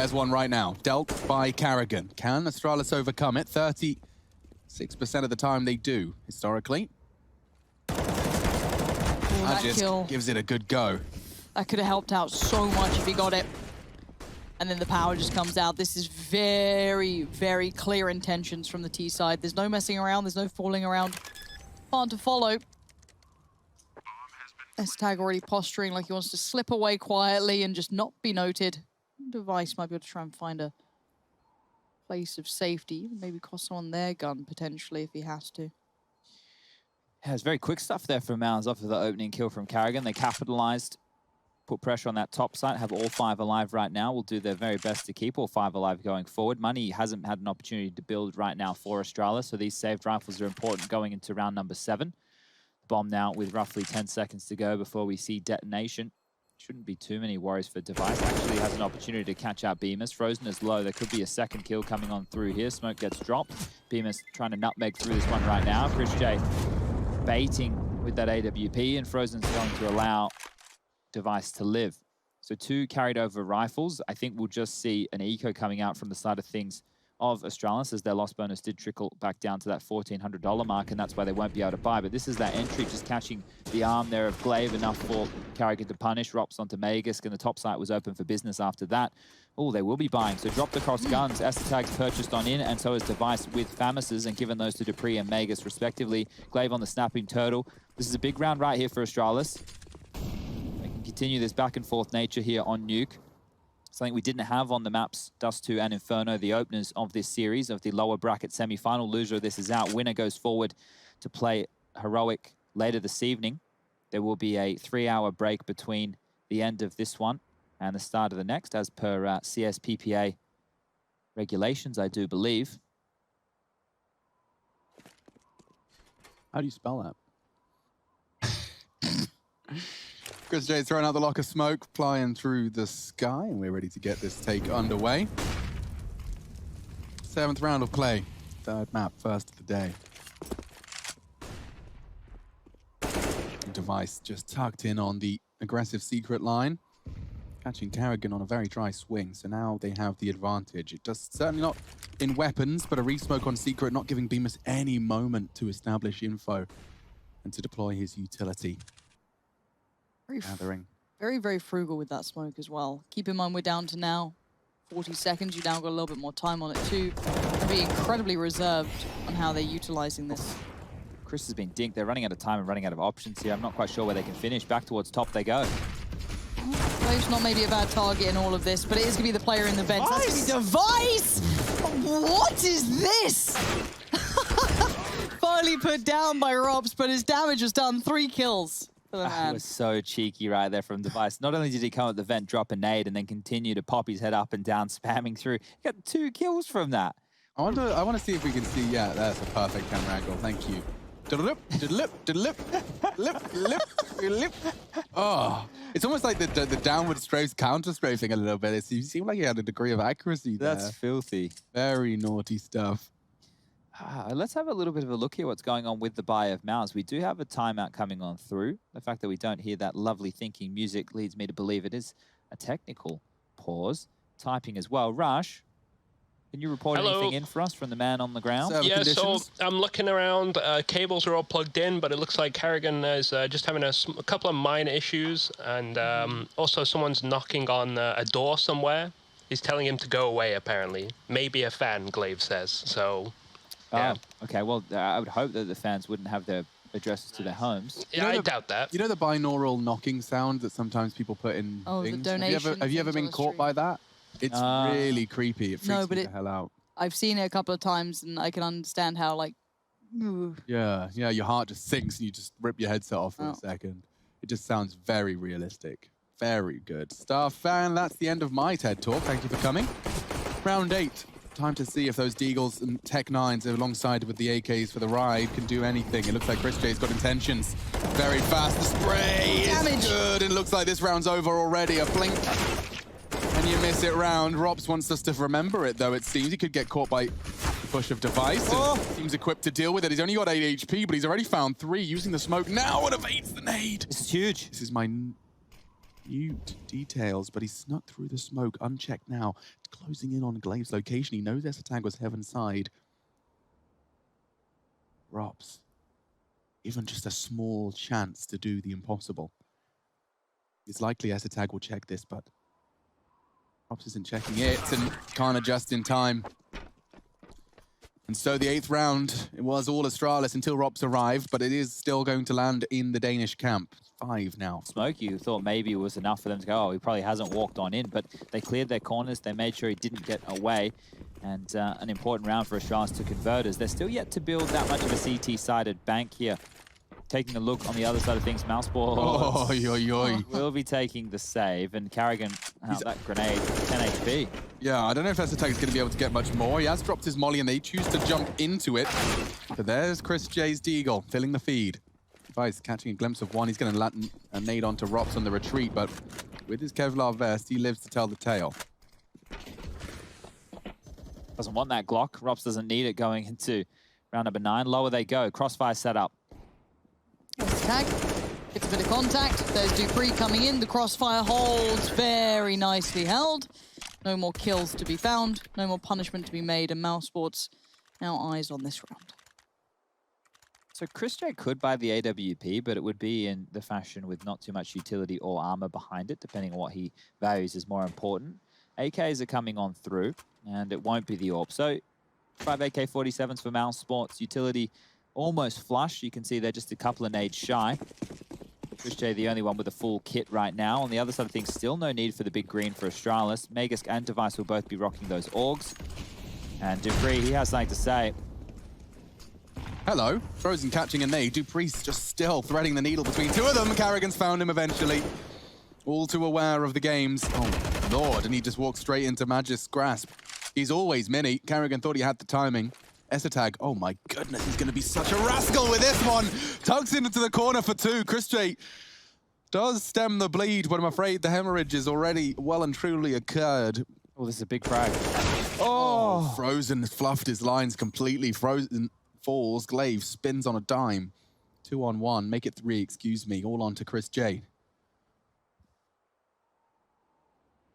there's one right now. Dealt by Carrigan. Can Astralis overcome it? 36% of the time they do, historically. That just gives it a good go. That could have helped out so much if he got it. And then the power just comes out. This is very, very clear intentions from the T side. There's no messing around. There's no falling around. Hard to follow. S-Tag already posturing like he wants to slip away quietly and just not be noted. Device might be able to try and find a place of safety. Maybe cost someone their gun, potentially, if he has to. Yeah, it's very quick stuff there from Mounds off of the opening kill from Carrigan. They capitalized, put pressure on that top side, have all 5 alive right now. Will do their very best to keep all 5 alive going forward. Money hasn't had an opportunity to build right now for Astralis, so these saved rifles are important going into round number 7. Bomb now with roughly 10 seconds to go before we see detonation. Shouldn't be too many worries for Device. Actually has an opportunity to catch out bymas. Frozen is low. There could be a second kill coming on through here. Smoke gets dropped. bymas trying to nutmeg through this one right now. Chris J baiting with that AWP, and Frozen's going to allow Device to live. So 2 carried over rifles. I think we'll just see an eco coming out from the side of things of Astralis, as their loss bonus did trickle back down to that $1,400 mark, and that's why they won't be able to buy. But this is that entry, just catching the arm there of Glaive, enough for Carrigan to punish. ropz onto Magus, and the top site was open for business after that. Oh, they will be buying. So dropped across guns. S-Tag's purchased on in, and so is Device with Famises, and given those to Dupree and Magus respectively. Glaive on the snapping turtle. This is a big round right here for Astralis. They can continue this back and forth nature here on Nuke. Something we didn't have on the maps Dust 2 and Inferno, the openers of this series, of the lower bracket semi-final. Loser of this is out. Winner goes forward to play Heroic later this evening. There will be a 3-hour break between the end of this one and the start of the next, as per CSPPA regulations, I do believe. How do you spell that? Chris J's throwing out the lock of smoke, flying through the sky, and we're ready to get this take underway. 7th round of play. 3rd map, first of the day. Device just tucked in on the aggressive secret line, catching Carrigan on a very dry swing, so now they have the advantage. It does certainly not in weapons, but a resmoke on secret, not giving bymas any moment to establish info and to deploy his utility. Very, very frugal with that smoke as well. Keep in mind we're down to now 40 seconds. You now got a little bit more time on it too. And be incredibly reserved on how they're utilizing this. Chris has been dinked. They're running out of time and running out of options here. I'm not quite sure where they can finish. Back towards top they go. Glaive's not maybe a bad target in all of this, but it is going to be the player in the vents. That's going to be Device! What is this? Finally put down by ropz, but his damage was done. 3 kills. That was so cheeky right there from Device. Not only did he come at the vent, drop a nade, and then continue to pop his head up and down, spamming through. He got 2 kills from that. I want to see if we can see. Yeah, that's a perfect camera angle. Thank you. Oh, it's almost like the downward strafes counter strafing a little bit. It seemed like he had a degree of accuracy there. That's filthy. Very naughty stuff. Let's have a little bit of a look here what's going on with the buy of Mouse. We do have a timeout coming on through. The fact that we don't hear that lovely thinking music leads me to believe it is a technical pause. Typing as well. Rush, can you report anything in for us from the man on the ground? Yeah, so I'm looking around. Cables are all plugged in, but it looks like Carrigan is just having a couple of minor issues. And also someone's knocking on a door somewhere. He's telling him to go away, apparently. Maybe a fan, Glaive says. So... yeah. Okay, well, I would hope that the fans wouldn't have their addresses to their homes. Yeah, I doubt that. You know the binaural knocking sound that sometimes people put in things? The donation. Have you ever been caught by that? It's really creepy. It freaks me the hell out. I've seen it a couple of times, and I can understand how, like... Yeah, your heart just sinks, and you just rip your headset off for a second. It just sounds very realistic. Very good stuff. And that's the end of my TED Talk. Thank you for coming. Round 8. Time to see if those Deagles and Tech 9s alongside with the AKs for the ride can do anything. It looks like Chris J's got intentions. Very fast. The spray is good. And it looks like this round's over already. A blink. And you miss it round. ropz wants us to remember it, though, it seems. He could get caught by the push of Device. And seems equipped to deal with it. He's only got 8 HP, but he's already found 3 using the smoke now and evades the nade. This is huge. This is my... minute details, but he snuck through the smoke, unchecked now, closing in on Glaive's location. He knows ropz was heaven side. ropz, even just a small chance to do the impossible. It's likely ropz will check this, but ropz isn't checking it and can't adjust in time. And so the 8th round, it was all Astralis until ropz arrived, but it is still going to land in the Danish camp. 5 now. Smoke, you thought maybe it was enough for them to go, oh, he probably hasn't walked on in, but they cleared their corners, they made sure he didn't get away, and an important round for Astralis to converters. They're still yet to build that much of a CT-sided bank here. Taking a look on the other side of things, mousesports will be taking the save, and Carrigan, that grenade, 10 HP. Yeah, I don't know if ropz is going to be able to get much more. He has dropped his molly, and they choose to jump into it. But there's chrisj's deagle, filling the feed. Vice catching a glimpse of one. He's going to land a nade onto ropz on the retreat, but with his Kevlar vest, he lives to tell the tale. Doesn't want that Glock. ropz doesn't need it going into round number 9. Lower they go. Crossfire set up. Tag. Gets a bit of contact. There's Dupree coming in. The crossfire holds very nicely held. No more kills to be found. No more punishment to be made. And mousesports now eyes on this round. So chrisj could buy the AWP, but it would be in the fashion with not too much utility or armor behind it, depending on what he values as more important. AKs are coming on through, and it won't be the AWP. So 5 AK-47s for mousesports. Utility almost flush. You can see they're just a couple of nades shy. chrisj the only one with a full kit right now. On the other side of things, still no need for the big green for Astralis. Magisk and Device will both be rocking those augs. And Dupree, he has something to say. Hello. Frozen catching a nade. Dupree's just still threading the needle between two of them. Carrigan's found him eventually. All too aware of the games. Oh, Lord. And he just walked straight into Magisk's grasp. He's always mini. Carrigan thought he had the timing. ropz, oh my goodness, he's going to be such a rascal with this one. Tugs into the corner for 2. chrisj does stem the bleed, but I'm afraid the hemorrhage is already well and truly occurred. Oh, this is a big frag. Oh, Frozen fluffed his lines completely. Frozen falls. Glaive spins on a dime. 2-on-1. Make it 3, excuse me. All on to chrisj.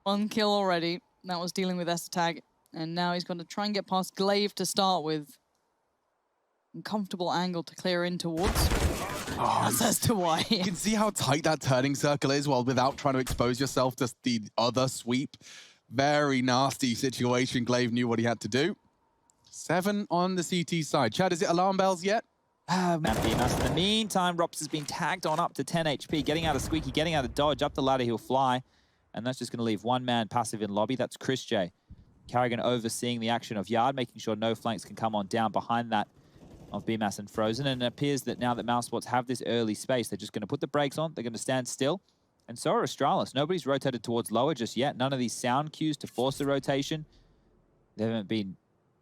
1 kill already. That was dealing with ropz. And now he's going to try and get past Glaive to start with. Uncomfortable angle to clear in towards. That's as to why. You can see how tight that turning circle is while without trying to expose yourself to the other sweep. Very nasty situation. Glaive knew what he had to do. 7 on the CT side. Chad, is it alarm bells yet? bymas. In the meantime, ropz has been tagged on up to 10 HP, getting out of squeaky, getting out of dodge. Up the ladder, he'll fly. And that's just going to leave one man passive in lobby. That's chrisj. Carrigan overseeing the action of Yard, making sure no flanks can come on down behind that of bymas and Frozen. And it appears that now that mousesports have this early space, they're just going to put the brakes on. They're going to stand still. And so are Astralis. Nobody's rotated towards lower just yet. None of these sound cues to force the rotation. They haven't been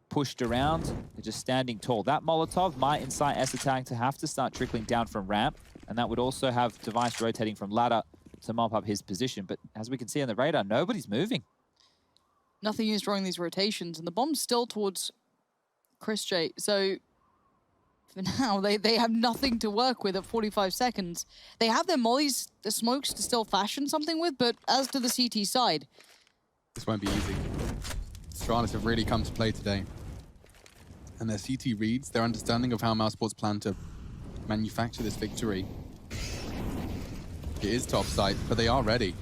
pushed around. They're just standing tall. That Molotov might incite ropz to have to start trickling down from ramp. And that would also have Device rotating from ladder to mop up his position. But as we can see on the radar, nobody's moving. Nothing is drawing these rotations, and the bomb's still towards chrisj. So for now, they have nothing to work with at 45 seconds. They have their mollies, the smokes to still fashion something with, but as to the CT side, this won't be easy. Astralis have really come to play today. And their CT reads, their understanding of how mousesports plan to manufacture this victory. It is top sight, but they are ready.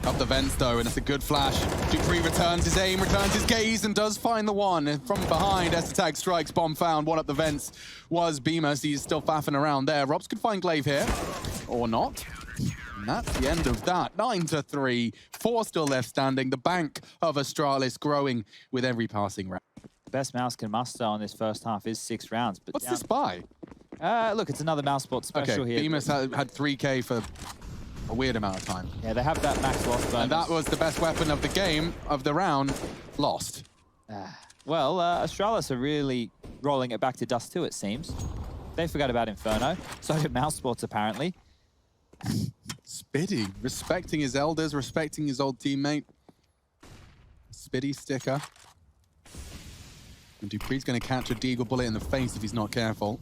Up the vents, though, and it's a good flash. Dupree returns his aim, returns his gaze, and does find the one. And from behind, ropz strikes, bomb found. One up the vents was bymas. He's still faffing around there. ropz could find Glaive here, or not. And that's the end of that. 9-3. 4 still left standing. The bank of Astralis growing with every passing round. The best Mouse can muster on this first half is 6 rounds. But what's this by? Look, it's another mousesports special here. bymas had 3K for a weird amount of time. Yeah, they have that max loss bonus. And that was the best weapon of the game, of the round, lost. Well, Astralis are really rolling it back to dust too, it seems. They forgot about Inferno. So did mousesports, apparently. Spiddy, respecting his elders, respecting his old teammate. Spiddy sticker. And Dupree's going to catch a deagle bullet in the face if he's not careful.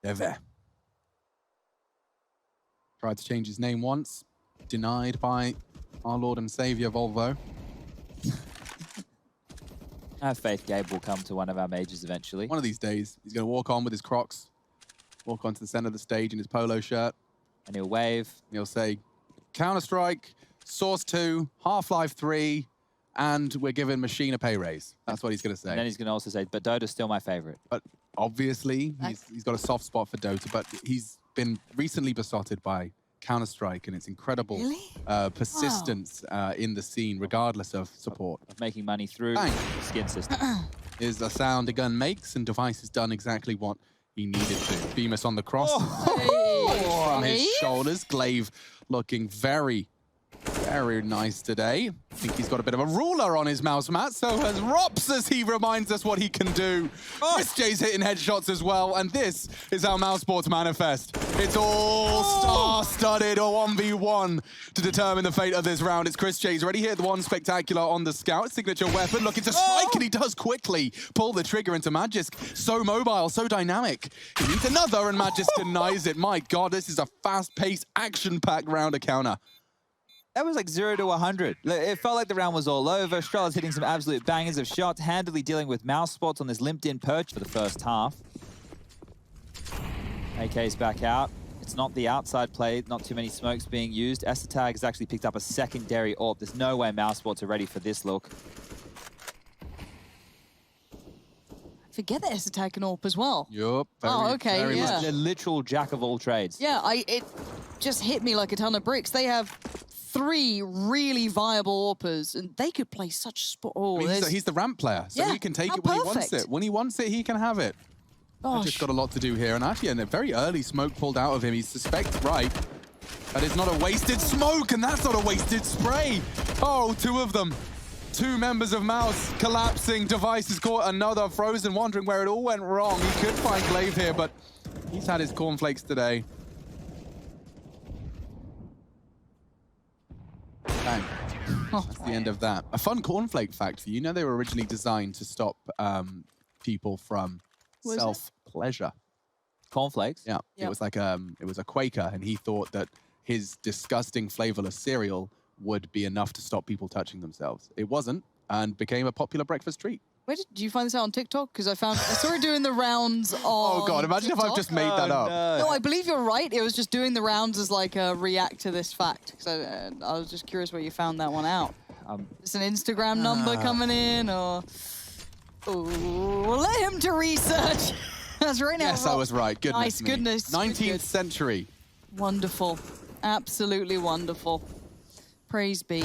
They're there. Tried to change his name once. Denied by our Lord and Savior, Volvo. I have faith Gabe will come to one of our majors eventually. One of these days, he's going to walk on with his Crocs, walk onto the center of the stage in his polo shirt. And he'll wave. He'll say, Counter-Strike, Source 2, Half-Life 3, and we're giving Machine a pay raise. That's what he's going to say. And then he's going to also say, but Dota's still my favorite. But obviously, he's got a soft spot for Dota, but he's been recently besotted by Counter-Strike and its incredible persistence in the scene, regardless of support. Of making money through the skin system. Is the sound a gun makes, and Device has done exactly what he needed to. bymas on the cross. From his shoulders. Glaive looking very, very nice today. I think he's got a bit of a ruler on his mouse mat. So has ropz, as he reminds us what he can do. Jay's hitting headshots as well. And this is how mousesports manifest. It's all star-studded, a 1v1 to determine the fate of this round. It's Jay's already hit the one spectacular on the scout. Signature weapon looking to strike, and he does quickly pull the trigger into Magisk. So mobile, so dynamic. He needs another, and Magisk denies it. My God, this is a fast-paced, action-packed round of counter. That was like 0 to 100. It felt like the round was all over. Astrails hitting some absolute bangers of shots, handily dealing with mousesports on this limped-in perch for the first half. AK's back out. It's not the outside play, not too many smokes being used. Essetag has actually picked up a secondary AWP. There's no way mousesports are ready for this look. Forget that Essetag can AWP as well. Yup. Okay, very yeah. much. They're literal jack of all trades. Yeah, it just hit me like a ton of bricks. They have 3 really viable AWPers, and they could play such sport. I mean, he's the ramp player, so he can take it when he wants it. When he wants it, he can have it. I've just got a lot to do here, and actually, in a very early smoke pulled out of him, he suspects right. That is not a wasted smoke, and that's not a wasted spray. Oh, 2 of them. 2 members of Mouse collapsing. Device has caught another frozen, wondering where it all went wrong. He could find Glaive here, but he's had his cornflakes today. Bang. That's the end of that. A fun cornflake fact for you. You know they were originally designed to stop people from self-pleasure. Cornflakes? Yeah. Yep. It was like it was a Quaker, and he thought that his disgusting flavorless cereal would be enough to stop people touching themselves. It wasn't, and became a popular breakfast treat. Where did you find this out on TikTok? Because I saw it doing the rounds on Oh God, imagine TikTok. if I've just made that up. No, I believe you're right. It was just doing the rounds as like a react to this fact. So I was just curious where you found that one out. It's an Instagram number coming in, or let him to research. That's right now. Yes, I was right. Goodness nice, me. goodness. 19th century. Wonderful. Absolutely wonderful. Praise be.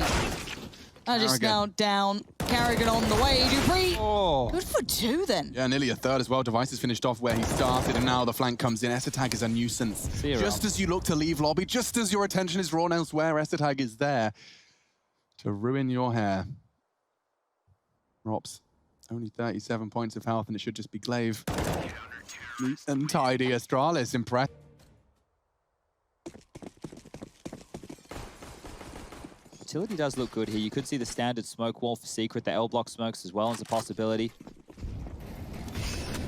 Just now down. Carrigan on the way. Dupree. Good for 2 then. Yeah, nearly a third as well. Device has finished off where he started, and now the flank comes in. Essetag is a nuisance. Just as you look to leave lobby, just as your attention is drawn elsewhere, Essetag is there to ruin your hair. ropz, only 37 points of health, and it should just be Glaive. Neat and tidy. Astralis impressed. Utility does look good here. You could see the standard smoke wall for Secret. The L-block smokes as well as a possibility.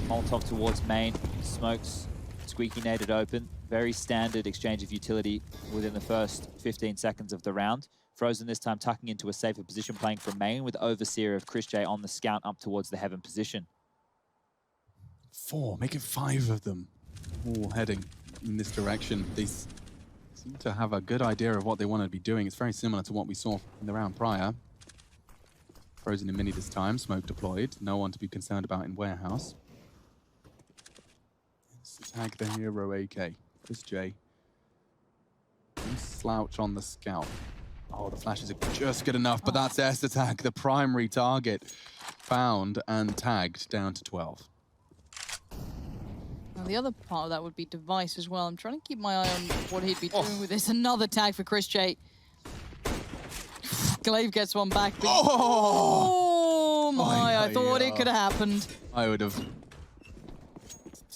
Molotov towards main. Smokes. Squeaky naded open. Very standard exchange of utility within the first 15 seconds of the round. Frozen this time tucking into a safer position, playing from main with Overseer of Jay on the scout up towards the heaven position. 4, make it 5 of them, all heading in this direction. They seem to have a good idea of what they want to be doing. It's very similar to what we saw in the round prior. Frozen in mini this time, smoke deployed. No one to be concerned about in warehouse. Tag the hero AK. Jay. Slouch on the scout. Oh, the flashes are just good enough, but that's Essetag, the primary target. Found and tagged down to 12. Now, the other part of that would be Device as well. I'm trying to keep my eye on what he'd be doing with this. Another tag for Jay. Glaive gets one back. Oh my, I thought it could have happened. I would have...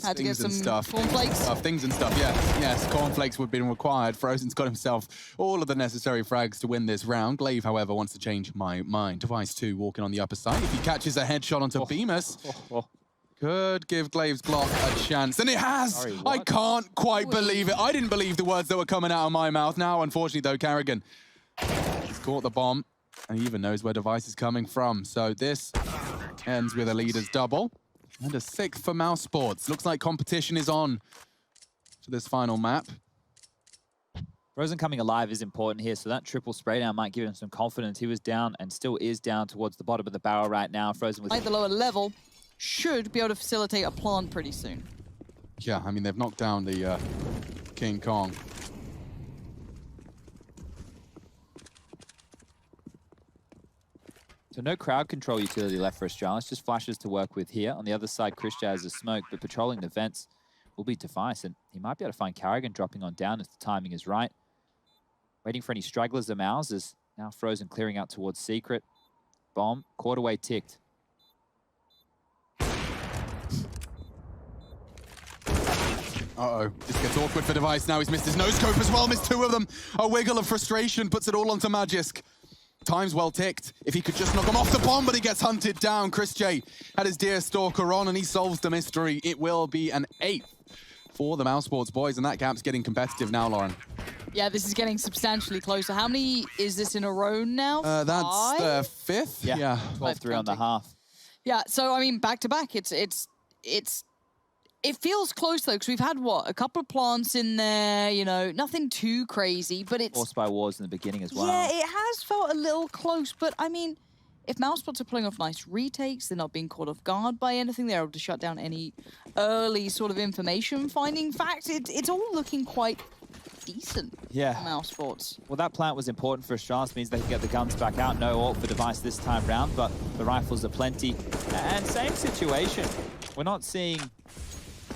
Had to get some cornflakes. Things and stuff, yes. Cornflakes would have been required. Frozen's got himself all of the necessary frags to win this round. Glaive, however, wants to change my mind. Device 2 walking on the upper side. If he catches a headshot onto bymas, Could give Glaive's Glock a chance, and it has! Sorry, I what? can't quite believe it. I didn't believe the words that were coming out of my mouth. Now, unfortunately, though, Carrigan has caught the bomb, and he even knows where Device is coming from. So this ends with a leader's double, and a 6th for mousesports. Looks like competition is on for this final map. Frozen coming alive is important here, so that triple spray down might give him some confidence. He was down and still is down towards the bottom of the barrel right now. Frozen with At the lower level, should be able to facilitate a plant pretty soon. Yeah, I mean, they've knocked down the King Kong. So no crowd control utility left for Astralis, just flashes to work with here. On the other side, Christian has a smoke, but patrolling the vents will be Device, and he might be able to find Carrigan dropping on down if the timing is right. Waiting for any stragglers or Mouse is now Frozen clearing out towards Secret. Bomb, quarterway ticked. Uh-oh, this gets awkward for Device now. He's missed his no-scope as well, missed 2 of them. A wiggle of frustration puts it all onto Magisk. Time's well ticked. If he could just knock him off the bomb, but he gets hunted down. Chris J had his Deer Stalker on, and he solves the mystery. It will be an 8th for the mousesports boys, and that gap's getting competitive now, Lauren. Yeah, this is getting substantially closer. How many is this in a row now? That's the 5th? Yeah, 12-3 on the half. Yeah, so, I mean, back-to-back, it feels close, though, because we've had, what, a couple of plants in there, you know, nothing too crazy, but it's... Forced by wars in the beginning as well. Yeah, it has felt a little close, but, I mean, if mousesports are pulling off nice retakes, they're not being caught off guard by anything, they're able to shut down any early sort of information-finding facts, it's all looking quite decent for mousesports. Well, that plant was important for Astralis, means they can get the guns back out. No ult for Device this time round, but the rifles are plenty. And same situation. We're not seeing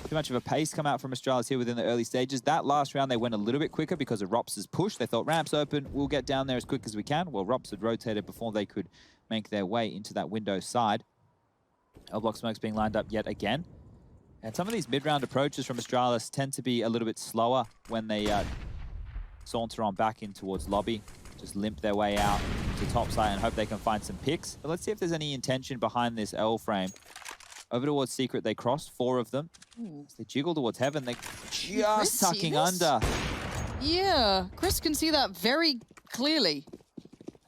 too much of a pace come out from Astralis here within the early stages. That last round, they went a little bit quicker because of ropz's push. They thought, ramp's open, we'll get down there as quick as we can. Well, ropz had rotated before they could make their way into that window side. L-block smokes being lined up yet again. And some of these mid-round approaches from Astralis tend to be a little bit slower when they saunter on back in towards lobby. Just limp their way out to top side and hope they can find some picks. But let's see if there's any intention behind this L frame. Over towards Secret, they cross 4 of them. As they jiggle towards Heaven, they just tucking under. Yeah, Chris can see that very clearly.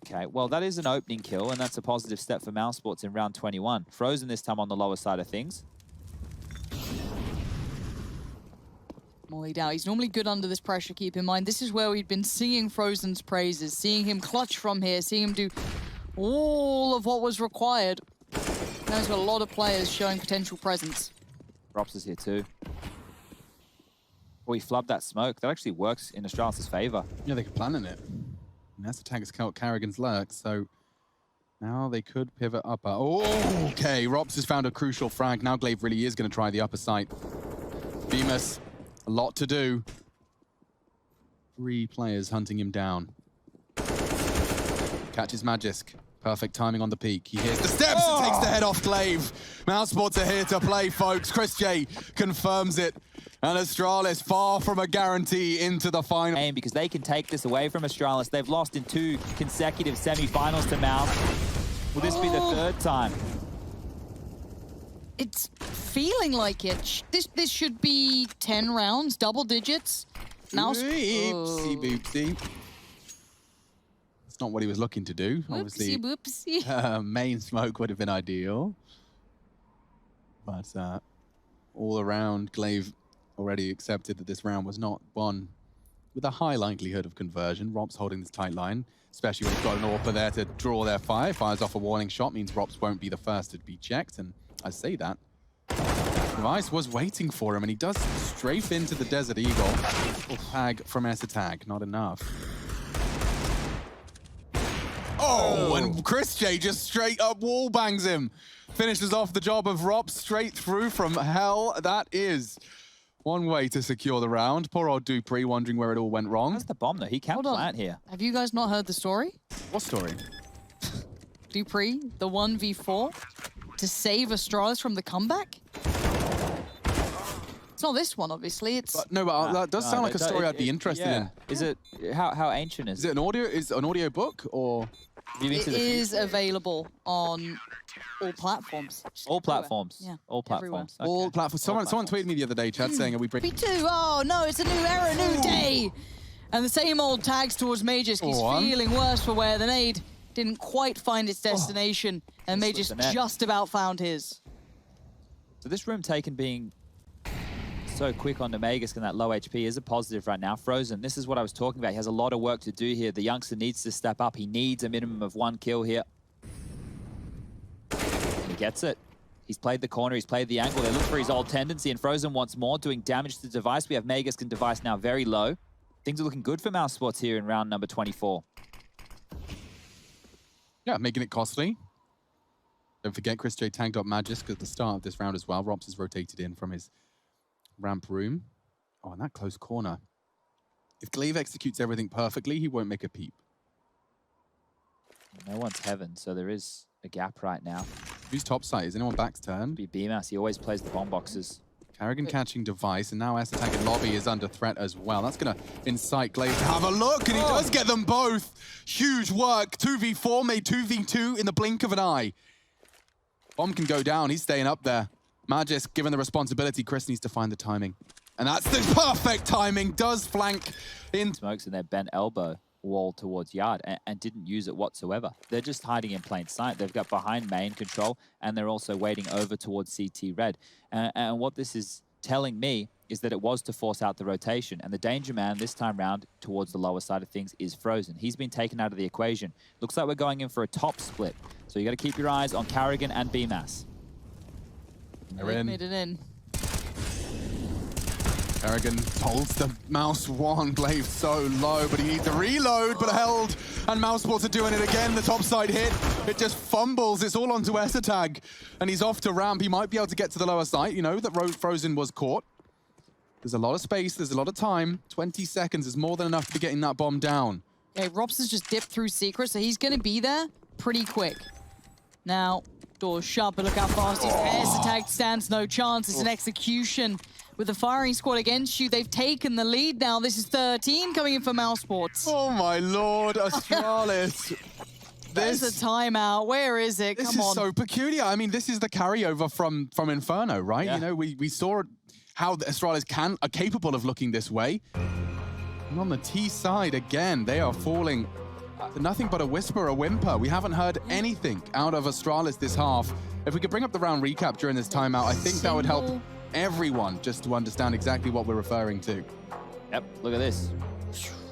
Okay, well, that is an opening kill, and that's a positive step for mousesports in round 21. Frozen this time on the lower side of things. Molly Dow, he's normally good under this pressure, keep in mind. This is where we've been singing Frozen's praises, seeing him clutch from here, seeing him do all of what was required. Now he's got a lot of players showing potential presence. ropz is here too. Oh, he flubbed that smoke. That actually works in Astralis' favor. Yeah, they could plan in it. And that's the tag has caught Carrigan's lurk, so now they could pivot upper. Oh, okay, ropz has found a crucial frag. Now Glaive really is going to try the upper site. bymas, a lot to do. 3 players hunting him down. Catches Magisk. Perfect timing on the peak. He hears the steps and takes the head off Glaive. Mousesports are here to play, folks. Chris J confirms it. And Astralis far from a guarantee into the final. Because they can take this away from Astralis. They've lost in 2 consecutive semi-finals to Mouse. Will this be the 3rd time? It's feeling like it. This should be 10 rounds, double digits. Mouse. Oopsie boopsie. That's not what he was looking to do. Obviously, whoopsie. Main smoke would have been ideal. But all around, Glaive already accepted that this round was not won with a high likelihood of conversion. ropz holding this tight line, especially when he's got an AWPer there to draw their fire. Fires off a warning shot, means ropz won't be the first to be checked, and I say that. Device was waiting for him, and he does strafe into the Desert Eagle. Tag from S attack, not enough. Oh, and Chris J just straight up wall bangs him. Finishes off the job of ropz straight through from hell. That is one way to secure the round. Poor old Dupree wondering where it all went wrong. That's the bomb, though. He can't plant here. Have you guys not heard the story? What story? Dupree, the 1v4, to save Astralis from the comeback? It's not this one, obviously. It's but that does sound like a story I'd be interested in. Is it how ancient is it? Is it an audio? Is it an audio book or? It is available on All platforms. Just All everywhere. platforms. Yeah. All platforms. Okay. All platforms. Someone tweeted me the other day, chat, saying, "Are we bringing?" Me too. Oh no, it's a new era, new day. And the same old tags towards Magisk. He's feeling worse for where the nade didn't quite find its destination, and Magisk just about found his. So this room taken being so quick on Magisk and that low HP is a positive right now. Frozen, this is what I was talking about. He has a lot of work to do here. The youngster needs to step up. He needs a minimum of 1 kill here. He gets it. He's played the corner, he's played the angle. They look for his old tendency, and Frozen wants more, doing damage to the device. We have Magisk and device now very low. Things are looking good for mousesports here in round number 24. Yeah, making it costly. Don't forget, Chris J tagged up Magisk at the start of this round as well. ropz has rotated in from his ramp room. Oh, and that close corner. If Glaive executes everything perfectly, he won't make a peep. No one's heaven, so there is a gap right now. Who's top side? Is anyone back's turn? Be bymas, he always plays the bomb boxes. Karrigan catching device, and now S-Attack and Lobby is under threat as well. That's going to incite Glaive to have a look, and he does get them both. Huge work. 2v4 made 2v2 in the blink of an eye. Bomb can go down. He's staying up there. Magisk, given the responsibility, Chris needs to find the timing. And that's the perfect timing. Does flank in. Smokes in their bent elbow wall towards yard and didn't use it whatsoever. They're just hiding in plain sight. They've got behind main control, and they're also waiting over towards CT red. And what this is telling me is that it was to force out the rotation. And the danger man this time round towards the lower side of things is Frozen. He's been taken out of the equation. Looks like we're going in for a top split. So you got to keep your eyes on Karrigan and bymas. They're in. Made it in. Karrigan holds the mouse one. Glaive so low, but he needs to reload, but held. And mousesports are doing it again. The top side hit. It just fumbles. It's all onto S-Attack. And he's off to ramp. He might be able to get to the lower side. You know that Frozen was caught. There's a lot of space. There's a lot of time. 20 seconds is more than enough to be getting that bomb down. Okay, ropz has just dipped through secret, so he's going to be there pretty quick. Now, doors shut, but look how fast he's there. S-Attack stands no chance. It's an execution. With the firing squad against you, they've taken the lead now. This is 13 coming in for mousesports. Oh my lord, Astrails. There's a timeout. Where is it? Come on. This is so peculiar. I mean, this is the carryover from Inferno, right? Yeah. You know, we saw how the Astralis are capable of looking this way. And on the T side, again, they are falling to nothing but a whisper, a whimper. We haven't heard anything out of Astralis this half. If we could bring up the round recap during this timeout, I think that would help everyone just to understand exactly what we're referring to. Yep, look at this.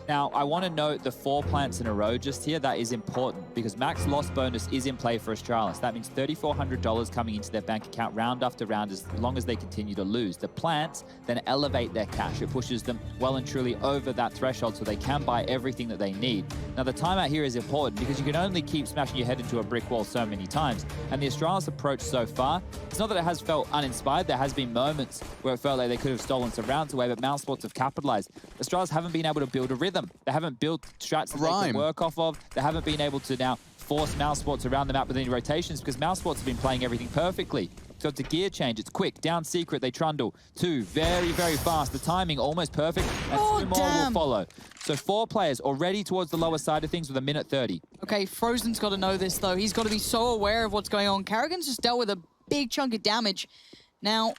Now, I want to note the 4 plants in a row just here. That is important because max loss bonus is in play for Astralis. That means $3,400 coming into their bank account round after round as long as they continue to lose. The plants then elevate their cash. It pushes them well and truly over that threshold so they can buy everything that they need. Now, the timeout here is important because you can only keep smashing your head into a brick wall so many times. And the Astralis approach so far, it's not that it has felt uninspired. There has been moments where it felt like they could have stolen some rounds away, but mousesports have capitalized. Astralis haven't been able to build a rhythm. They haven't built strats that they can work off of. They haven't been able to now force mousesports around the map with any rotations because mousesports have been playing everything perfectly. So it's a gear change. It's quick. Down secret, they trundle. 2, very, very fast. The timing almost perfect. And 2 more will follow. So 4 players already towards the lower side of things with 1:30. Okay, Frozen's got to know this, though. He's got to be so aware of what's going on. Karrigan's just dealt with a big chunk of damage. Now,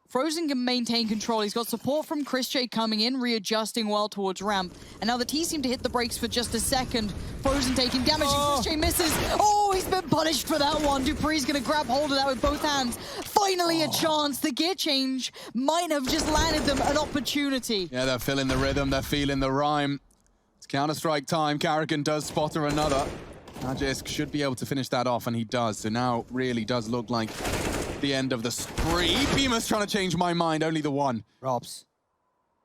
Frozen can maintain control. He's got support from Chris J coming in, readjusting well towards ramp. And now the T seem to hit the brakes for just a second. Frozen taking damage, and Chris J misses. Oh, he's been punished for that one. Dupree's going to grab hold of that with both hands. Finally a chance. The gear change might have just landed them an opportunity. Yeah, they're feeling the rhythm. They're feeling the rhyme. It's Counter-Strike time. Karrigan does spotter another. Magisk should be able to finish that off, and he does. So now really does look like the end of the spree. bymas trying to change my mind, only the one. ropz.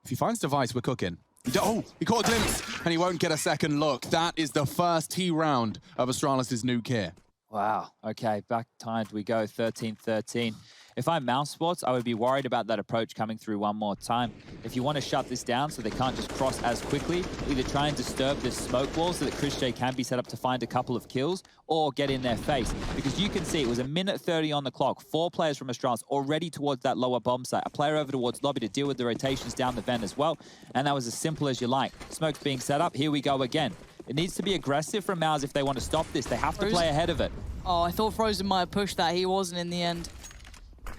If he finds device, we're cooking. He caught a glimpse, and he won't get a second look. That is the first T round of Astralis' nuke here. Wow. Okay, back timed we go. 13-13. If I'm mousesports, I would be worried about that approach coming through one more time. If you want to shut this down so they can't just cross as quickly, either try and disturb this smoke wall so that Chris J can be set up to find a couple of kills, or get in their face. Because you can see it was 1:30 on the clock. 4 players from Astralis already towards that lower bomb site. A player over towards lobby to deal with the rotations down the vent as well. And that was as simple as you like. Smoke's being set up. Here we go again. It needs to be aggressive from Mouse if they want to stop this. They have to play ahead of it. Oh, I thought Frozen might have pushed that. He wasn't in the end.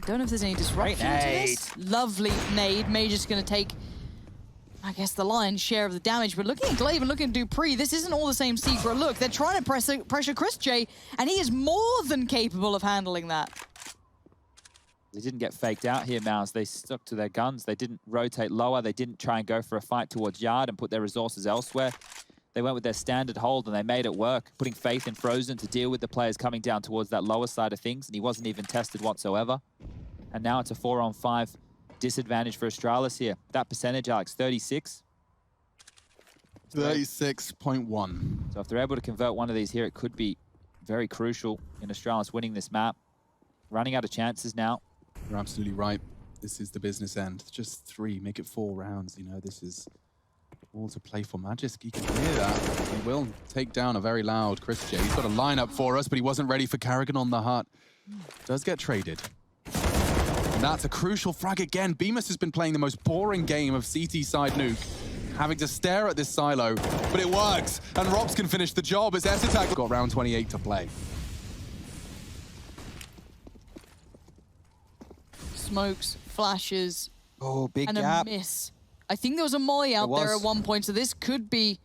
Don't know if there's any disruption to this. Lovely nade. Major's going to take, I guess, the lion's share of the damage. But looking at Glaive and looking at Dupree, this isn't all the same secret look. They're trying to pressure Chris J, and he is more than capable of handling that. They didn't get faked out here, Mouse. They stuck to their guns. They didn't rotate lower. They didn't try and go for a fight towards Yard and put their resources elsewhere. They went with their standard hold, and they made it work, putting faith in Frozen to deal with the players coming down towards that lower side of things, and he wasn't even tested whatsoever. And now it's a 4-on-5 disadvantage for Astralis here. That percentage, Alex, 36? 36.1. So if they're able to convert one of these here, it could be very crucial in Astralis winning this map. Running out of chances now. You're absolutely right. This is the business end. Just 3, make it 4 rounds. You know, this is all to play for. Magisk, you can hear that. He will take down a very loud Chris J. He's got a lineup for us, but he wasn't ready for Karrigan on the hut. Does get traded. And that's a crucial frag again. bymas has been playing the most boring game of CT side nuke, having to stare at this silo, but it works. And ropz can finish the job as s-attack got round 28 to play. Smokes, flashes, Oh, big and gap. a miss. I think there was a molly out there at one point, so this could be...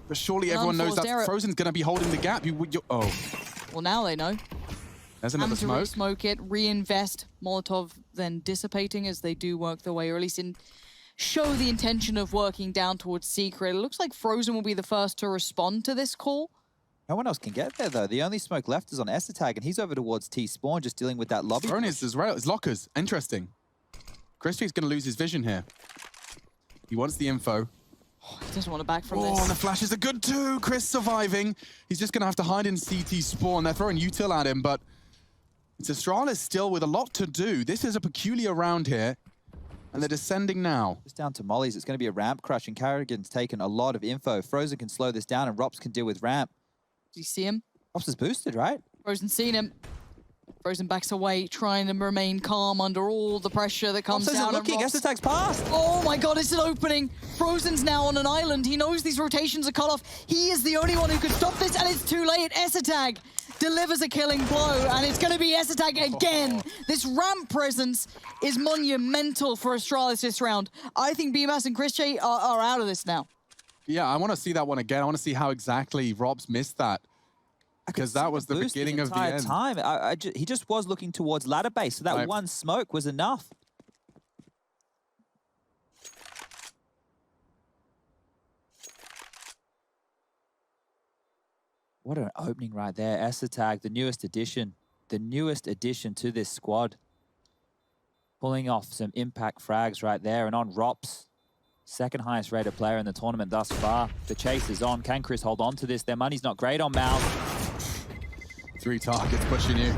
But surely everyone knows that Frozen's going to be holding the gap. Oh. Well, now they know. There's another smoke. Smoke it, reinvest. Molotov then dissipating as they do work their way, or at least show the intention of working down towards Secret. It looks like Frozen will be the first to respond to this call. No one else can get there, though. The only smoke left is on s-attack, and he's over towards T-Spawn, just dealing with that lobby. Ronis as well. His lockers. Interesting. Chris J's going to lose his vision here. He wants the info. Oh, he doesn't want to back from this. Oh, and the flashes are good too. Chris surviving. He's just going to have to hide in CT spawn. They're throwing util at him, but it's Astralis still with a lot to do. This is a peculiar round here, and they're descending now. Just down to mollies. It's going to be a ramp crush, and Karrigan's taken a lot of info. Frozen can slow this down, and ropz can deal with ramp. Do you see him? ropz is boosted, right? Frozen seen him. Frozen backs away, trying to remain calm under all the pressure that comes down. Looking, s-attack's passed. Oh my god, it's an opening. Frozen's now on an island. He knows these rotations are cut off. He is the only one who could stop this, and it's too late. s-attack delivers a killing blow, and it's going to be s-attack again. This ramp presence is monumental for Astralis this round. I think bymas and Chris J are out of this now. Yeah, I want to see that one again. I want to see how exactly ropz missed that. Because that was the beginning of the end. Time. He just was looking towards ladder base, so that one smoke was enough. What an opening right there. s-attack, the newest addition. The newest addition to this squad. Pulling off some impact frags right there. And on ropz, second highest rated player in the tournament thus far. The chase is on. Can Chris hold on to this? Their money's not great on Mouse. 3 targets pushing you.